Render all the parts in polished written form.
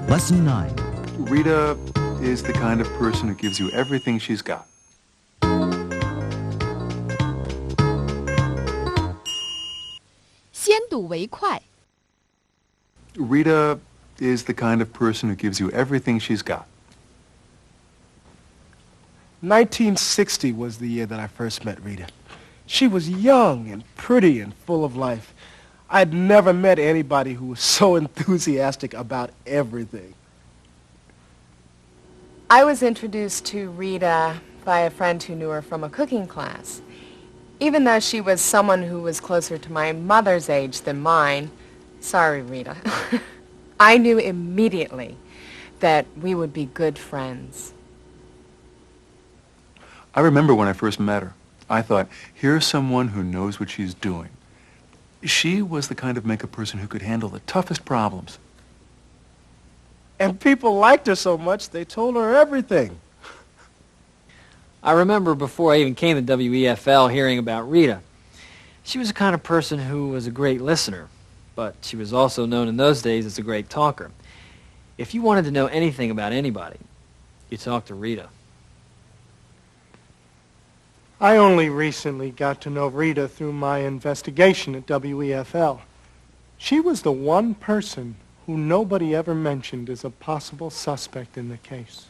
Lesson 9. Rita is the kind of person who gives you everything she's got. Rita is the kind of person who gives you everything she's got. 1960 was the year that I first met Rita. She was young and pretty and full of life. I'd never met anybody who was so enthusiastic about everything. I was introduced to Rita by a friend who knew her from a cooking class. Even though she was someone who was closer to my mother's age than mine, sorry, Rita, I knew immediately that we would be good friends. I remember when I first met her. I thought, here's someone who knows what she's doing. She was the kind of makeup person who could handle the toughest problems. And people liked her so much, they told her everything. I remember before I even came to WEFL hearing about Rita. She was the kind of person who was a great listener, but she was also known in those days as a great talker. If you wanted to know anything about anybody, you talked to Rita. I only recently got to know Rita through my investigation at WEFL. She was the one person who nobody ever mentioned as a possible suspect in the case.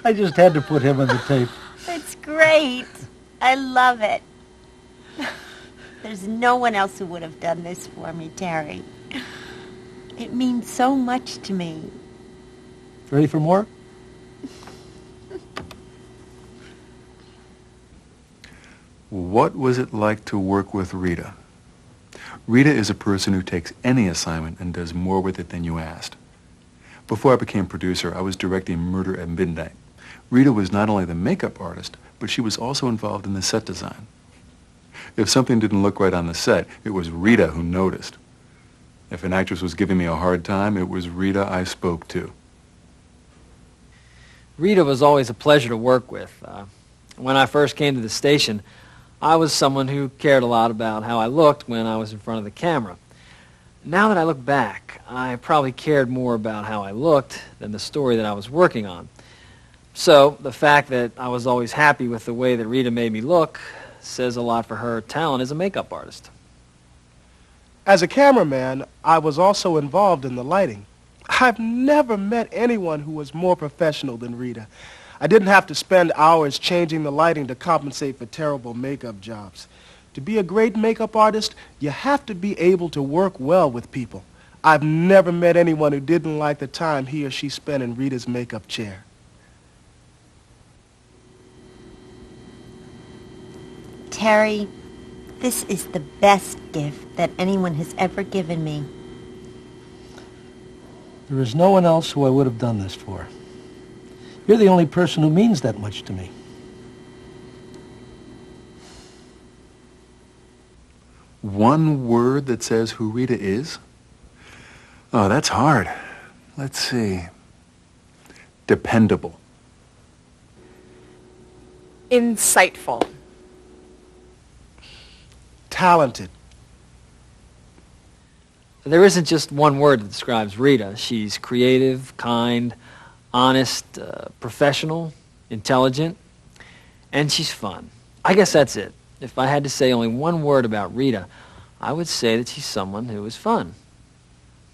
I just had to put him on the tape. It's great. I love it. There's no one else who would have done this for me, Terry. It means so much to me. Ready for more? What was it like to work with Rita? Rita is a person who takes any assignment and does more with it than you asked. Before I became producer, I was directing Murder at Midnight. Rita was not only the makeup artist, but she was also involved in the set design. If something didn't look right on the set, it was Rita who noticed. If an actress was giving me a hard time, it was Rita I spoke to. Rita was always a pleasure to work with. When I first came to the station, I was someone who cared a lot about how I looked when I was in front of the camera. Now that I look back, I probably cared more about how I looked than the story that I was working on. So the fact that I was always happy with the way that Rita made me look says a lot for her talent as a makeup artist. As a cameraman, I was also involved in the lighting. I've never met anyone who was more professional than Rita. I didn't have to spend hours changing the lighting to compensate for terrible makeup jobs. To be a great makeup artist, you have to be able to work well with people. I've never met anyone who didn't like the time he or she spent in Rita's makeup chair. Terry, this is the best gift that anyone has ever given me. There is no one else who I would have done this for. You're the only person who means that much to me. One word that says who Rita is? Oh, that's hard. Let's see. Dependable. Insightful. Talented. There isn't just one word that describes Rita. She's creative, kind, honest, professional, intelligent, and she's fun. I guess that's it. If I had to say only one word about Rita, I would say that she's someone who is fun.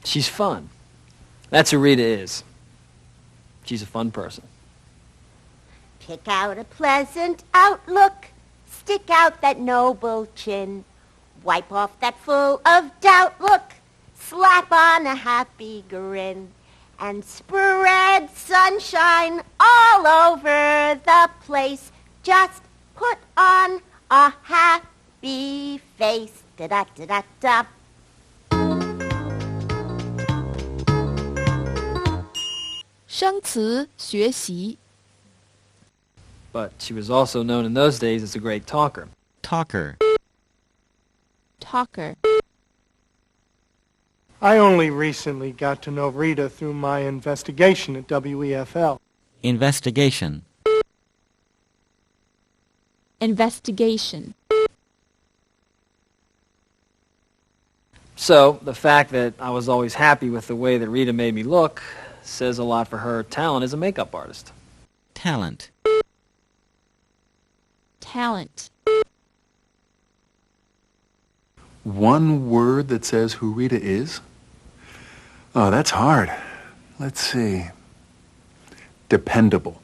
She's fun. That's who Rita is. She's a fun person. Pick out a pleasant outlook. Stick out that noble chin. Wipe off that full of doubt look. Slap on a happy grin. And spread sunshine all over the place. Just put on a happy face. Da-da-da-da-da. 生词学习 But she was also known in those days as a great talker. Talker. talker I only recently got to know Rita through my investigation at WEFL. Investigation. investigation So the fact that I was always happy with the way that Rita made me look says a lot for her talent as a makeup artist. Talent. Talent. One word that says who Rita is? Oh, that's hard. Let's see. Dependable.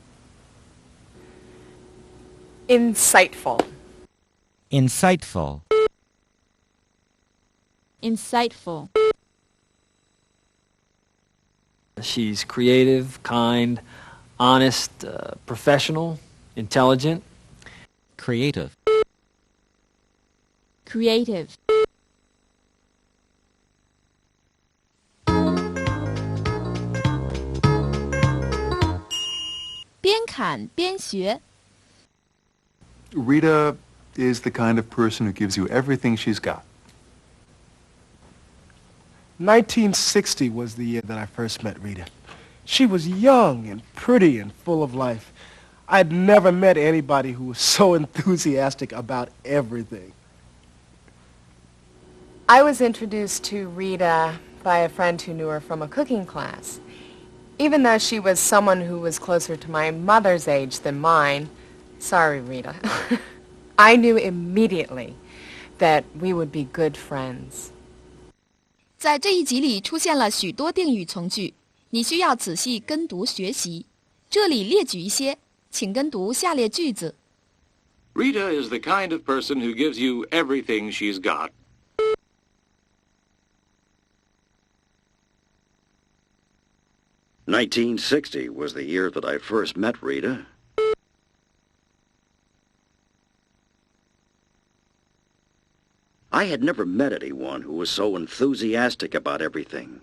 Insightful. Insightful. Insightful. She's creative, kind, honest, professional, intelligent. Creative. Creative. 边看边学 Rita is the kind of person who gives you everything she's got. 1960 was the year that I first met Rita. She was young and pretty and full of life. I'd never met anybody who was so enthusiastic about everything. I was introduced to Rita by a friend who knew her from a cooking class. Even though she was someone who was closer to my mother's age than mine, sorry, Rita, I knew immediately that we would be good friends. 在这一集里出现了许多定语从句，你需要仔细跟读学习。这里列举一些，请跟读下列句子。 Rita is the kind of person who gives you everything she's got. "1960 was the year that I first met Rita. I had never met anyone who was so enthusiastic about everything.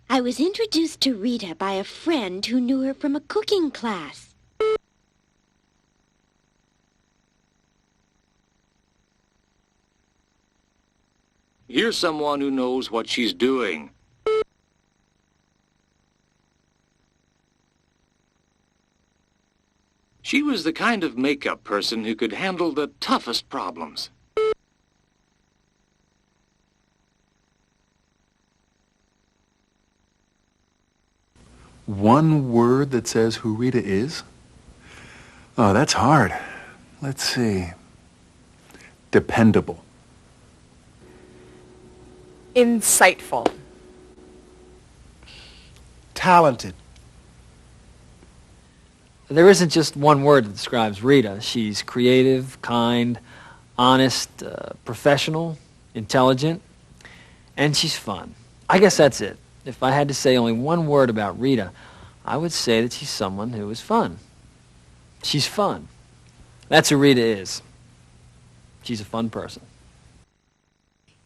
I was introduced to Rita by a friend who knew her from a cooking class. Here's someone who knows what she's doing. She was the kind of makeup person who could handle the toughest problems. One word that says who Rita is? Oh, that's hard. Let's see. Dependable. Insightful. Talented. There isn't just one word that describes Rita. She's creative, kind, honest, professional, intelligent, and she's fun. I guess that's it. If I had to say only one word about Rita, I would say that she's someone who is fun. She's fun. That's who Rita is. She's a fun person.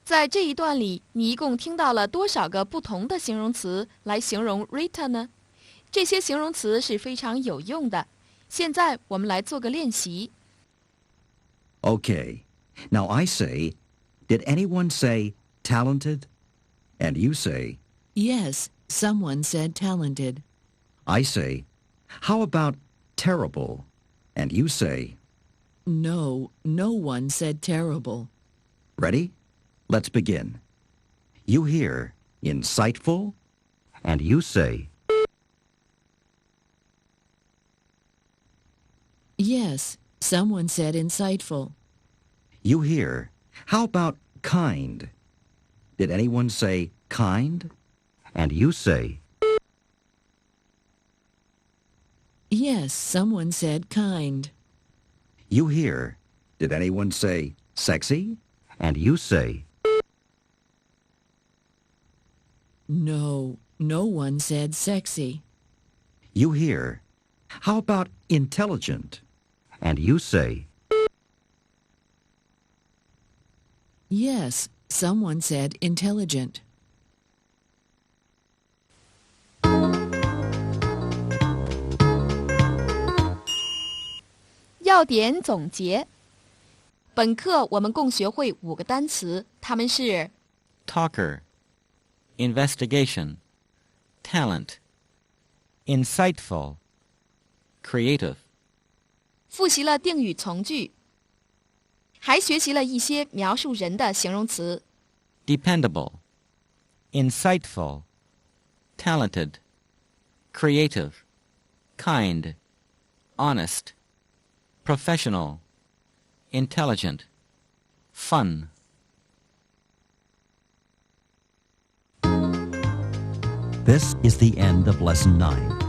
在这一段里，你一共听到了多少个不同的形容词来形容 Rita 呢？这些形容词是非常有用的。现在我们来做个练习。 Okay. Now I say, did anyone say talented? And you say, Yes, someone said talented. I say, how about terrible? And you say, No, no one said terrible. ready? Let's begin. You hear insightful? And you say, Yes, someone said insightful. you hear, how about kind? Did anyone say kind? And you say, Yes, someone said kind. you hear, did anyone say sexy? And you say, No, no one said sexy. you hear, how about intelligent? And you say, Yes, someone said intelligent. 要点总结。本课我们共学会5个单词，它们是 Talker. Investigation. Talent. Insightful. Creative. 复习了定语从句，还学习了一些描述人的形容词。dependable, insightful, talented, creative, kind, honest, professional, intelligent, fun. This is the end of Lesson 9.